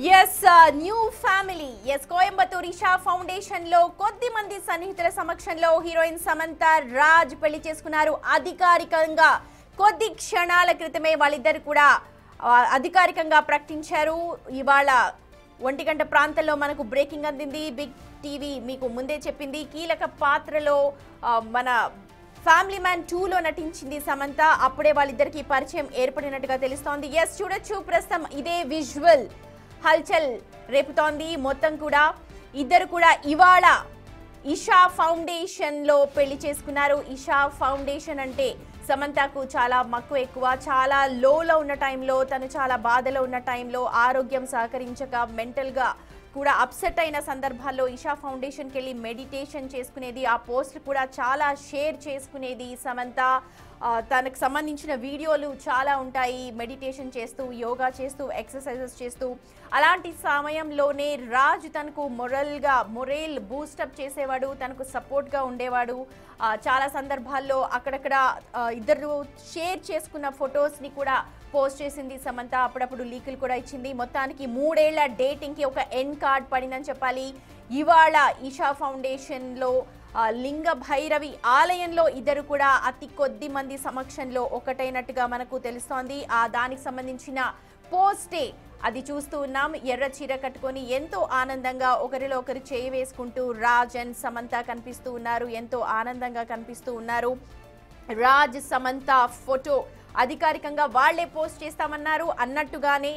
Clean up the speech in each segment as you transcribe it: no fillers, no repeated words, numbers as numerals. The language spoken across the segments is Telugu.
Yes, new family. Yes, Coimbatore Isha foundation లో కొద్ది మంది సన్నిహితుల సమక్షంలో హీరోయిన్ సమంత రాజ్ పెళ్లి చేసుకున్నారు. అధికారికంగా కొద్ది క్షణాల క్రితమే వాళ్ళిద్దరు కూడా అధికారికంగా ప్రకటించారు. ఇవాళ 1 గంట ప్రాంతంలో మనకు బ్రేకింగ్ అందింది. బిగ్ టీవీ మీకు ముందే చెప్పింది. కీలక పాత్రలో మన ఫ్యామిలీ మ్యాన్ 2లో నటించింది సమంత. అప్పుడే వాళ్ళిద్దరికి పరిచయం ఏర్పడినట్టుగా తెలుస్తోంది. ఎస్, చూడొచ్చు ప్రస్తుతం ఇదే విజువల్ హల్చల్ రేపుతోంది మొత్తం కూడా. ఇద్దరు కూడా ఇవాళ ఇషా ఫౌండేషన్ లో పెళ్లి చేసుకున్నారు. ఇషా ఫౌండేషన్ అంటే సమంతకు చాలా మక్కువ ఎక్కువ. చాలా లోలో ఉన్న టైంలో, తను చాలా బాధలో ఉన్న టైంలో, ఆరోగ్యం సహకరించక మెంటల్గా కూడా అప్సెట్ అయిన సందర్భాల్లో ఇషా ఫౌండేషన్కి వెళ్ళి మెడిటేషన్ చేసుకునేది. ఆ పోస్ట్ కూడా చాలా షేర్ చేసుకునేది సమంత. తనకు సంబంధించిన వీడియోలు చాలా ఉంటాయి, మెడిటేషన్ చేస్తూ, యోగా చేస్తూ, ఎక్సర్సైజెస్ చేస్తూ. అలాంటి సమయంలోనే రాజ్ తనకు మొరేల్ బూస్టప్ చేసేవాడు, తనకు సపోర్ట్గా ఉండేవాడు. చాలా సందర్భాల్లో అక్కడక్కడ ఇద్దరు షేర్ చేసుకున్న ఫొటోస్ని కూడా పోస్ట్ చేసింది సమంత. అప్పుడప్పుడు లీకులు కూడా ఇచ్చింది. మొత్తానికి 3 ఏళ్ల డేటింగ్కి ఒక ఎండ్ కార్డ్ పడిందని చెప్పాలి. ఇవాళ ఇషా ఫౌండేషన్లో లింగ భైరవి ఆలయంలో ఇద్దరు కూడా అతి కొద్ది మంది సమక్షంలో ఒకటైనట్టుగా మనకు తెలుస్తోంది. దానికి సంబంధించిన పోస్టే అది చూస్తూ ఉన్నాం. ఎర్ర చీర కట్టుకొని ఎంతో ఆనందంగా ఒకరిలో ఒకరు చేయి వేసుకుంటూ రాజ్ అండ్ సమంత కనిపిస్తూ ఉన్నారు. ఎంతో ఆనందంగా కనిపిస్తూ ఉన్నారు. రాజ్ సమంత ఫోటో అధికారికంగా వాళ్లే పోస్ట్ చేస్తామన్నారు. అన్నట్టుగానే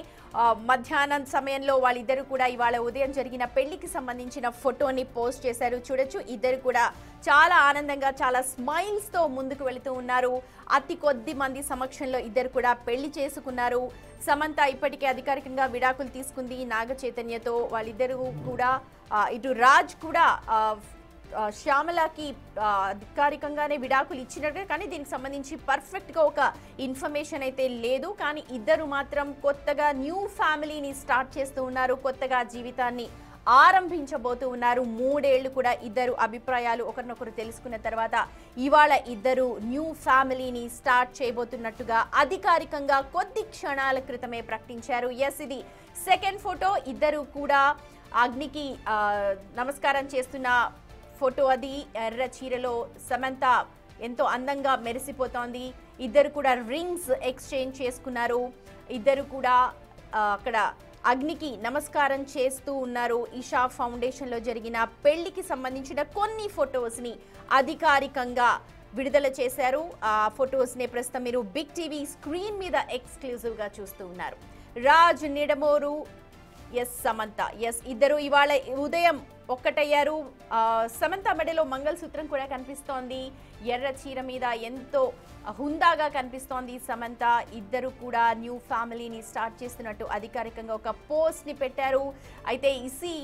మధ్యాహ్నం సమయంలో వాళ్ళిద్దరు కూడా ఇవాళ ఉదయం జరిగిన పెళ్లికి సంబంధించిన ఫోటోని పోస్ట్ చేశారు. చూడొచ్చు, ఇద్దరు కూడా చాలా ఆనందంగా, చాలా స్మైల్స్ తో ముందుకు వెళుతూ ఉన్నారు. అతి కొద్ది మంది సమక్షంలో ఇద్దరు కూడా పెళ్లి చేసుకున్నారు. సమంత ఇప్పటికే అధికారికంగా విడాకులు తీసుకుంది నాగ చైతన్యతో. వాళ్ళిద్దరూ కూడా ఇటు రాజ్ కూడా శ్యామలకి అధికారికంగానే విడాకులు ఇచ్చినట్టు, కానీ దీనికి సంబంధించి పర్ఫెక్ట్గా ఒక ఇన్ఫర్మేషన్ అయితే లేదు. కానీ ఇద్దరు మాత్రం కొత్తగా న్యూ ఫ్యామిలీని స్టార్ట్ చేస్తూ ఉన్నారు, కొత్తగా జీవితాన్ని ఆరంభించబోతూ ఉన్నారు. 3 ఏళ్లు కూడా ఇద్దరు అభిప్రాయాలు ఒకరినొకరు తెలుసుకున్న తర్వాత ఇవాళ ఇద్దరు న్యూ ఫ్యామిలీని స్టార్ట్ చేయబోతున్నట్టుగా అధికారికంగా కొద్ది క్షణాల క్రితమే ప్రకటించారు. ఎస్, ఇది సెకండ్ ఫోటో. ఇద్దరు కూడా అగ్నికి నమస్కారం చేస్తున్న ఫోటో అది. ఎర్ర చీరలో సమంత ఎంతో అందంగా మెరిసిపోతోంది. ఇద్దరు కూడా రింగ్స్ ఎక్స్చేంజ్ చేసుకున్నారు. ఇద్దరు కూడా అక్కడ అగ్నికి నమస్కారం చేస్తూ ఉన్నారు. ఇషా ఫౌండేషన్లో జరిగిన పెళ్లికి సంబంధించిన కొన్ని ఫొటోస్ని అధికారికంగా విడుదల చేశారు. ఆ ఫొటోస్ని ప్రస్తుతం మీరు బిగ్ టీవీ స్క్రీన్ మీద ఎక్స్క్లూజివ్గా చూస్తూ ఉన్నారు. రాజ్ నిడమోరు, ఎస్ సమంత. ఎస్, ఇద్దరు ఇవాళ ఉదయం ఒక్కటయ్యారు. సమంత మెడలో మంగళసూత్రం కూడా కనిపిస్తోంది. ఎర్ర చీర మీద ఎంతో హుందాగా కనిపిస్తోంది సమంత. ఇద్దరు కూడా న్యూ ఫ్యామిలీని స్టార్ట్ చేస్తున్నట్టు అధికారికంగా ఒక పోస్ట్ని పెట్టారు. అయితే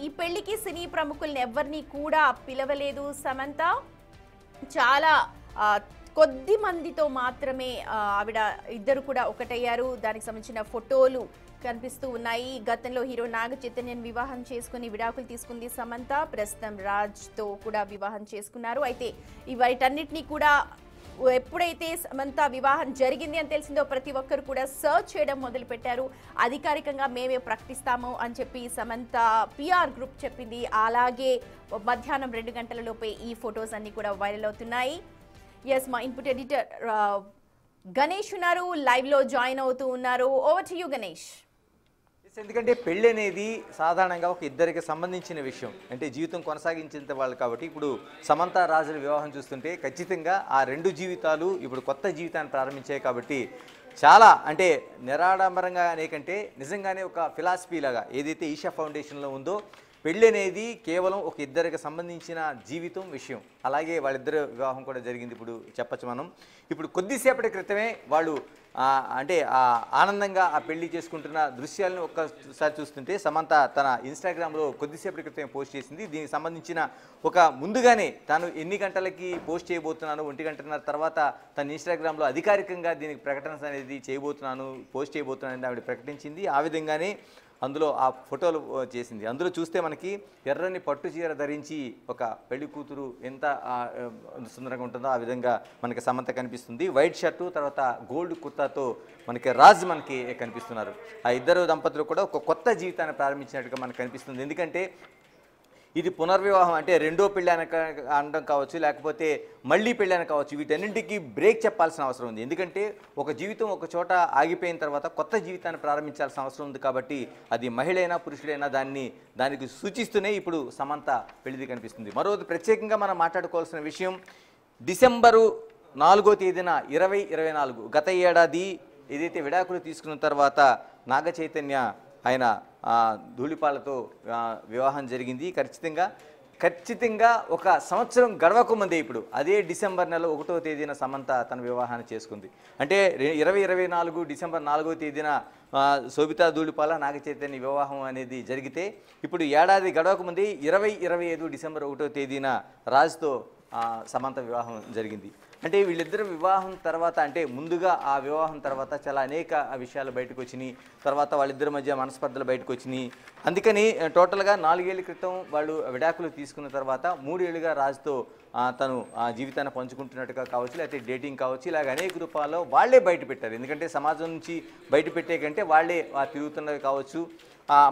ఈ పెళ్లికి సినీ ప్రముఖుల్ని ఎవరిని కూడా పిలవలేదు సమంత. చాలా కొద్ది మందితో మాత్రమే ఆవిడ ఇద్దరు కూడా ఒకటయ్యారు. దానికి సంబంధించిన ఫోటోలు కనిపిస్తూ ఉన్నాయి. గతంలో హీరో నాగ చైతన్యన్ వివాహం చేసుకుని విడాకులు తీసుకుంది సమంత. ప్రస్తుతం రాజ్తో కూడా వివాహం చేసుకున్నారు. అయితే వీటన్నిటినీ కూడా ఎప్పుడైతే సమంత వివాహం జరిగింది అని తెలిసిందో ప్రతి ఒక్కరు కూడా సర్చ్ చేయడం మొదలు పెట్టారు. అధికారికంగా మేమే ప్రకటిస్తాము అని చెప్పి సమంత పిఆర్ గ్రూప్ చెప్పింది. అలాగే మధ్యాహ్నం 2 గంటల లోపే ఈ ఫొటోస్ అన్ని కూడా వైరల్ అవుతున్నాయి. ఎస్, మా ఇన్పుట్ ఎడిటర్ గణేష్ ఉన్నారు, లైవ్ లో జాయిన్ అవుతూ ఉన్నారు. Over to you Ganesh. ఎందుకంటే పెళ్ళి అనేది సాధారణంగా ఒక ఇద్దరికి సంబంధించిన విషయం, అంటే జీవితం కొనసాగించేంత వాళ్ళు. కాబట్టి ఇప్పుడు సమంత రాజుల వివాహం చూస్తుంటే ఖచ్చితంగా ఆ 2 జీవితాలు ఇప్పుడు కొత్త జీవితాన్ని ప్రారంభించాయి. కాబట్టి చాలా అంటే నిరాడంబరంగా అనేకంటే నిజంగానే ఒక ఫిలాసఫీ లాగా ఏదైతే ఈషా ఫౌండేషన్లో ఉందో, పెళ్ళి అనేది కేవలం ఒక ఇద్దరికి సంబంధించిన జీవితం విషయం. అలాగే వాళ్ళిద్దరు వివాహం కూడా జరిగింది ఇప్పుడు చెప్పచ్చు మనం. ఇప్పుడు కొద్దిసేపటి క్రితమే వాళ్ళు అంటే ఆనందంగా ఆ పెళ్లి చేసుకుంటున్న దృశ్యాలను ఒక్కసారి చూస్తుంటే సమంత తన ఇన్స్టాగ్రామ్లో కొద్దిసేపటి క్రితమే పోస్ట్ చేసింది. దీనికి సంబంధించిన ఒక ముందుగానే తాను ఎన్ని గంటలకి పోస్ట్ చేయబోతున్నాను, 1 గంటన్నర తర్వాత తన ఇన్స్టాగ్రామ్లో అధికారికంగా దీనికి ప్రకటన అనేది పోస్ట్ చేయబోతున్నాను అని ఆవిడ ప్రకటించింది. ఆ విధంగానే అందులో ఆ ఫోటోలు చేసింది. అందులో చూస్తే మనకి ఎర్రని పట్టు చీర ధరించి ఒక పెళ్లి కూతురు ఎంత సుందరంగా ఉంటుందో ఆ విధంగా మనకి సమంత కనిపిస్తుంది. వైట్ షర్టు తర్వాత గోల్డ్ కుర్తాతో మనకి రాజ్ మనకి కనిపిస్తున్నారు. ఆ ఇద్దరు దంపతులు కూడా ఒక కొత్త జీవితాన్ని ప్రారంభించినట్టుగా మనకు కనిపిస్తుంది. ఎందుకంటే ఇది పునర్వివాహం అంటే రెండో పెళ్ళి అనడం కావచ్చు, లేకపోతే మళ్ళీ పెళ్ళి అని కావచ్చు, వీటన్నింటికి బ్రేక్ చెప్పాల్సిన అవసరం ఉంది. ఎందుకంటే ఒక జీవితం ఒక చోట ఆగిపోయిన తర్వాత కొత్త జీవితాన్ని ప్రారంభించాల్సిన అవసరం ఉంది. కాబట్టి అది మహిళ అయినా పురుషుడైనా దానికి సూచిస్తూనే ఇప్పుడు సమంత పెళ్లిది కనిపిస్తుంది. మరోది ప్రత్యేకంగా మనం మాట్లాడుకోవాల్సిన విషయం, డిసెంబరు 4వ తేదీన 2024 గత ఏడాది ఏదైతే విడాకులు తీసుకున్న తర్వాత నాగ చైతన్య ఆయన ధూళిపాలతో వివాహం జరిగింది. ఖచ్చితంగా ఒక సంవత్సరం గడవక ముందే ఇప్పుడు అదే డిసెంబర్ నెల 1వ తేదీన సమంత తన వివాహాన్ని చేసుకుంది. అంటే 2024 డిసెంబర్ 4వ తేదీన శోభితా ధూళిపాల నాగ చైతన్య వివాహం అనేది జరిగితే ఇప్పుడు ఏడాది గడవక ముందే 2025 డిసెంబర్ 1వ తేదీన రాజ్తో సమంత వివాహం జరిగింది. అంటే వీళ్ళిద్దరు వివాహం తర్వాత అంటే ముందుగా ఆ వివాహం తర్వాత చాలా అనేక విషయాలు బయటకు వచ్చినాయి. తర్వాత వాళ్ళిద్దరి మధ్య మనస్పర్ధలు బయటకు వచ్చినాయి. అందుకని టోటల్గా 4 ఏళ్ల క్రితం వాళ్ళు విడాకులు తీసుకున్న తర్వాత 3 ఏళ్ళుగా రాజుతో తను జీవితాన్ని పంచుకుంటున్నట్టుగా కావచ్చు, లేకపోతే డేటింగ్ కావచ్చు, ఇలాగ అనేక రూపాల్లో వాళ్ళే బయట పెట్టారు. ఎందుకంటే సమాజం నుంచి బయట పెట్టే కంటే వాళ్ళే తిరుగుతున్నవి కావచ్చు,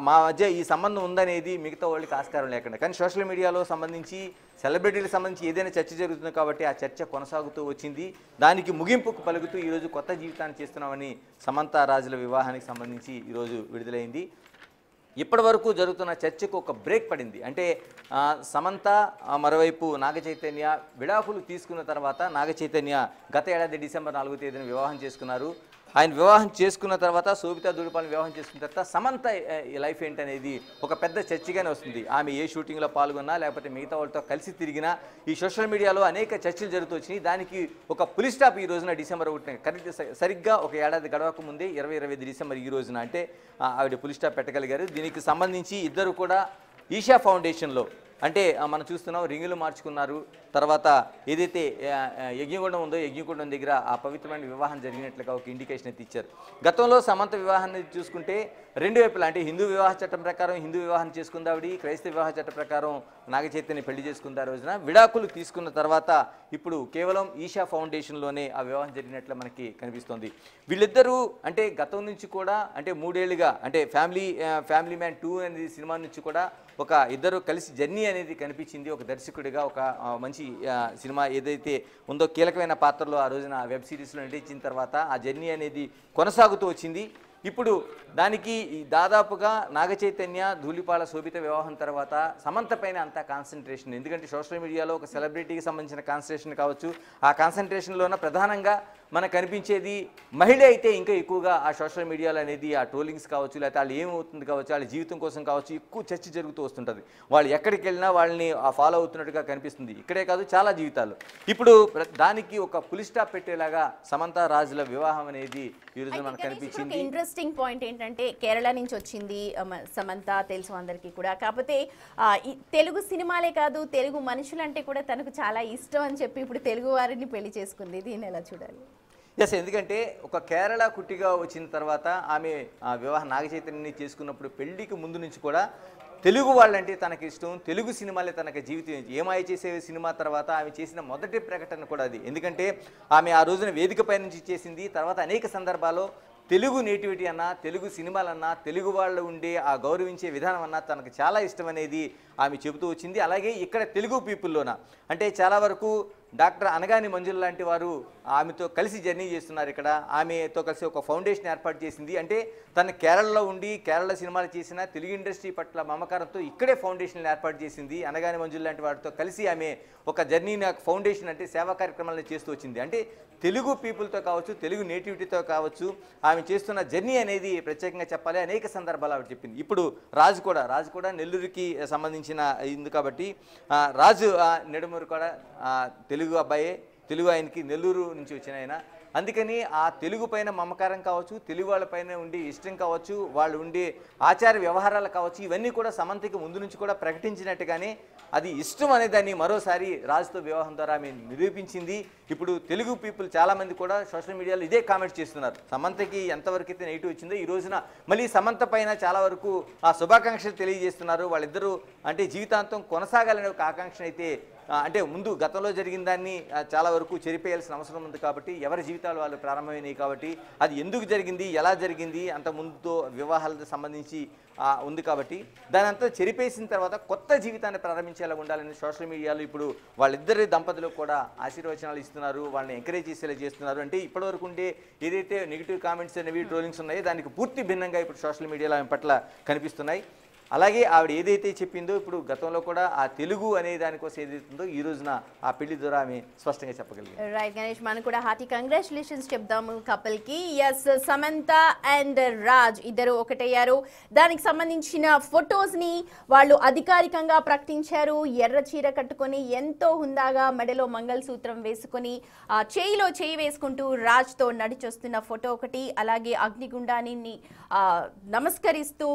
మా మధ్య ఈ సంబంధం ఉందనేది మిగతా వాళ్ళకి ఆస్కారం లేకుండా. కానీ సోషల్ మీడియాలో సంబంధించి సెలబ్రిటీలకు సంబంధించి ఏదైనా చర్చ జరుగుతుంది కాబట్టి ఆ చర్చ కొనసాగుతూ వచ్చింది. దానికి ముగింపుకు పలుకుతూ ఈరోజు కొత్త జీవితాన్ని చేస్తున్నామని సమంత రాజుల వివాహానికి సంబంధించి ఈరోజు విడుదలైంది. ఇప్పటి వరకు జరుగుతున్న చర్చకు ఒక బ్రేక్ పడింది. అంటే సమంత మరోవైపు నాగ చైతన్య విడాకులు తీసుకున్న తర్వాత నాగ చైతన్య గత ఏడాది డిసెంబర్ 4వ తేదీన వివాహం చేసుకున్నారు. ఆయన వివాహం చేసుకున్న తర్వాత శోభితా ధూళిపాలను వివాహం చేసుకున్న తర్వాత సమంత లైఫ్ ఏంటనేది ఒక పెద్ద చర్చగానే వస్తుంది. ఆమె ఏ షూటింగ్లో పాల్గొన్నా లేకపోతే మిగతా వాళ్ళతో కలిసి తిరిగినా ఈ సోషల్ మీడియాలో అనేక చర్చలు జరుగుతూ వచ్చినాయి. దానికి ఒక పులి స్టాప్ ఈ రోజున డిసెంబర్ 1 కరెక్ట్ సరిగ్గా ఒక ఏడాది గడవక ముందే 25 డిసెంబర్ ఈ రోజున అంటే ఆవిడ పులి స్టాప్ పెట్టగలిగారు. దీనికి సంబంధించి ఇద్దరు కూడా ఈషా ఫౌండేషన్లో అంటే మనం చూస్తున్నాం రింగులు మార్చుకున్నారు. తర్వాత ఏదైతే యజ్ఞగుండం ఉందో యజ్ఞగుండం దగ్గర ఆ పవిత్రమైన వివాహం జరిగినట్లుగా ఒక ఇండికేషన్ అయితే ఇచ్చారు. గతంలో సమంత వివాహాన్ని చూసుకుంటే రెండు వైపులా అంటే హిందూ వివాహ చట్టం ప్రకారం హిందూ వివాహం చేసుకుంది ఆవిడ, క్రైస్తవ వివాహ చట్టం ప్రకారం నాగ చైతన్య పెళ్లి చేసుకుంది. ఆ రోజున విడాకులు తీసుకున్న తర్వాత ఇప్పుడు కేవలం ఈషా ఫౌండేషన్లోనే ఆ వివాహం జరిగినట్లు మనకి కనిపిస్తోంది. వీళ్ళిద్దరూ అంటే గతం నుంచి కూడా అంటే 3 ఏళ్ళుగా అంటే ఫ్యామిలీ మ్యాన్ 2 అనేది సినిమా నుంచి కూడా ఒక ఇద్దరు కలిసి జర్నీ అనేది కనిపించింది. ఒక దర్శకుడిగా ఒక మంచి సినిమా ఏదైతే ఉందో కీలకమైన పాత్రలో ఆ రోజున వెబ్ సిరీస్లో నటించిన తర్వాత ఆ జర్నీ అనేది కొనసాగుతూ వచ్చింది. ఇప్పుడు దానికి దాదాపుగా నాగ చైతన్య ధూళిపాల శోభిత వివాహం తర్వాత సమంత పైన అంతా కాన్సన్ట్రేషన్. ఎందుకంటే సోషల్ మీడియాలో ఒక సెలబ్రిటీకి సంబంధించిన కాన్సన్ట్రేషన్ కావచ్చు, ఆ కాన్సన్ట్రేషన్లోన ప్రధానంగా మనకు కనిపించేది మహిళ అయితే ఇంకా ఎక్కువగా ఆ సోషల్ మీడియాలో అనేది ఆ ట్రోలింగ్స్ కావచ్చు, లేకపోతే వాళ్ళు ఏమవుతుంది కావచ్చు, వాళ్ళ జీవితం కోసం కావచ్చు ఎక్కువ చర్చ జరుగుతూ వస్తుంటుంది. వాళ్ళు ఎక్కడికి వెళ్ళినా వాళ్ళని ఫాలో అవుతున్నట్టుగా కనిపిస్తుంది. ఇక్కడే కాదు చాలా జీవితాలు. ఇప్పుడు దానికి ఒక పులి స్టాప్ పెట్టేలాగా సమంత రాజుల వివాహం అనేది ఈరోజు మనకు కనిపించింది. ఇంట్రెస్టింగ్ పాయింట్ ఏంటంటే కేరళ నుంచి వచ్చింది సమంత, తెలుసు అందరికీ కూడా. కాకపోతే తెలుగు సినిమాలే కాదు తెలుగు మనుషులంటే కూడా తనకు చాలా ఇష్టం అని చెప్పి ఇప్పుడు తెలుగు వారిని పెళ్లి చేసుకుంది. దీన్ని ఎలా చూడాలి? ఎస్, ఎందుకంటే ఒక కేరళ కుట్టిగా వచ్చిన తర్వాత ఆమె వివాహ నాగ చైతన్యని చేసుకున్నప్పుడు పెళ్లికి ముందు నుంచి కూడా తెలుగు వాళ్ళంటే తనకి ఇష్టం, తెలుగు సినిమాలే తనకి జీవితం. ఏమాయ చేసే సినిమా తర్వాత ఆమె చేసిన మొదటి ప్రకటన కూడా అది. ఎందుకంటే ఆమె ఆ రోజున వేదికపై నుంచి చేసింది. తర్వాత అనేక సందర్భాల్లో తెలుగు నేటివిటీ అన్నా, తెలుగు సినిమాలన్నా, తెలుగు వాళ్ళు ఉండే ఆ గౌరవించే విధానం అన్నా తనకు చాలా ఇష్టం అనేది ఆమె చెబుతూ వచ్చింది. అలాగే ఇక్కడ తెలుగు పీపుల్లోన అంటే చాలా వరకు డాక్టర్ అనగాని మంజుల లాంటి వారు ఆమెతో కలిసి జర్నీ చేస్తున్నారు. ఇక్కడ ఆమెతో కలిసి ఒక ఫౌండేషన్ ఏర్పాటు చేసింది. అంటే తను కేరళలో ఉండి కేరళ సినిమాలు చేసిన తెలుగు ఇండస్ట్రీ పట్ల మమకారంతో ఇక్కడే ఫౌండేషన్ ఏర్పాటు చేసింది. అనగాని మంజుల లాంటి వారితో కలిసి ఆమె ఒక జర్నీని ఫౌండేషన్ అంటే సేవా కార్యక్రమాలను చేస్తూ వచ్చింది. అంటే తెలుగు పీపుల్తో కావచ్చు, తెలుగు నేటివిటీతో కావచ్చు ఆమె చేస్తున్న జర్నీ అనేది ప్రత్యేకంగా చెప్పాలి. అనేక సందర్భాలు ఆవిడ చెప్పింది. ఇప్పుడు రాజు కూడా నెల్లూరుకి సంబంధించిన ఇందు కాబట్టి రాజు నెడుమూరు కూడా తెలుగు అబ్బాయే, తెలుగు ఆయనకి నెల్లూరు నుంచి వచ్చిన ఆయన. అందుకని ఆ తెలుగు పైన మమకారం కావచ్చు, తెలుగు వాళ్ళపైన ఉండే ఇష్టం కావచ్చు, వాళ్ళు ఉండే ఆచార వ్యవహారాలు కావచ్చు, ఇవన్నీ కూడా సమంతకి ముందు నుంచి కూడా ప్రకటించినట్టుగానే అది ఇష్టం అనే దాన్ని మరోసారి రాజుతో వివాహం ద్వారా ఆమె నిరూపించింది. ఇప్పుడు తెలుగు పీపుల్ చాలామంది కూడా సోషల్ మీడియాలో ఇదే కామెంట్స్ చేస్తున్నారు. సమంతకి ఎంతవరకు అయితే నెగిటివ్ వచ్చిందో ఈ రోజున మళ్ళీ సమంత పైన చాలా వరకు ఆ శుభాకాంక్షలు తెలియజేస్తున్నారు. వాళ్ళిద్దరూ అంటే జీవితాంతం కొనసాగాలనే ఒక ఆకాంక్ష అయితే అంటే ముందు గతంలో జరిగిన దాన్ని చాలా వరకు చెరిపేయాల్సిన అవసరం ఉంది. కాబట్టి ఎవరి జీవితాలు వాళ్ళు ప్రారంభమైనవి కాబట్టి అది ఎందుకు జరిగింది, ఎలా జరిగింది, అంత ముందుతో వివాహాలకు సంబంధించి ఉంది కాబట్టి దాని అంతా చెరిపేసిన తర్వాత కొత్త జీవితాన్ని ప్రారంభించేలా ఉండాలని సోషల్ మీడియాలో ఇప్పుడు వాళ్ళిద్దరి దంపతులకు కూడా ఆశీర్వచనాలు ఇస్తున్నారు, వాళ్ళని ఎంకరేజ్ చేసేలా చేస్తున్నారు. అంటే ఇప్పటివరకు ఉండే ఏదైతే నెగిటివ్ కామెంట్స్ అనేవి ట్రోలింగ్స్ ఉన్నాయో దానికి పూర్తి భిన్నంగా ఇప్పుడు సోషల్ మీడియాలో ఆమె పట్ల కనిపిస్తున్నాయి. అలాగే ఆవిడ ఏదైతే చెప్పిందో ఇప్పుడు గతంలో కూడా ఆ తెలుగు అనే దానికోసం ఏదైతుందో ఈ రోజున ఆ పెళ్లి ద్వారా ఆమె స్పష్టంగా చెప్పగలిగింది. రైట్ గణేష్, మనం కూడా హార్టీ కంగ్రాచులేషన్స్ చెప్దాము కపుల్ కి. ఎస్, సమంత అండ్ రాజ్ ఇద్దరు ఒకటయ్యారు. దానికి సంబంధించిన ఫొటోస్ ని వాళ్ళు అధికారికంగా ప్రకటించారు. ఎర్ర చీర కట్టుకొని ఎంతో హుందాగా మెడలో మంగళసూత్రం వేసుకొని చేయిలో చేయి వేసుకుంటూ రాజ్ తో నడిచొస్తున్న ఫోటో ఒకటి, అలాగే అగ్నిగుండాన్ని నమస్కరిస్తూ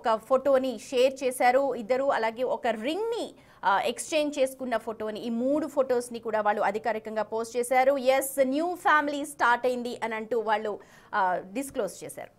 ఒక ఫోటో షేర్ చేశారు ఇద్దరు. అలాగే ఒక రింగ్ ని ఎక్స్చేంజ్ చేసుకున్న ఫోటోని, ఈ 3 ఫొటోస్ ని కూడా వాళ్ళు అధికారికంగా పోస్ట్ చేశారు. ఎస్, న్యూ ఫ్యామిలీ స్టార్ట్ అయింది అని అంటూ వాళ్ళు డిస్క్లోజ్ చేశారు.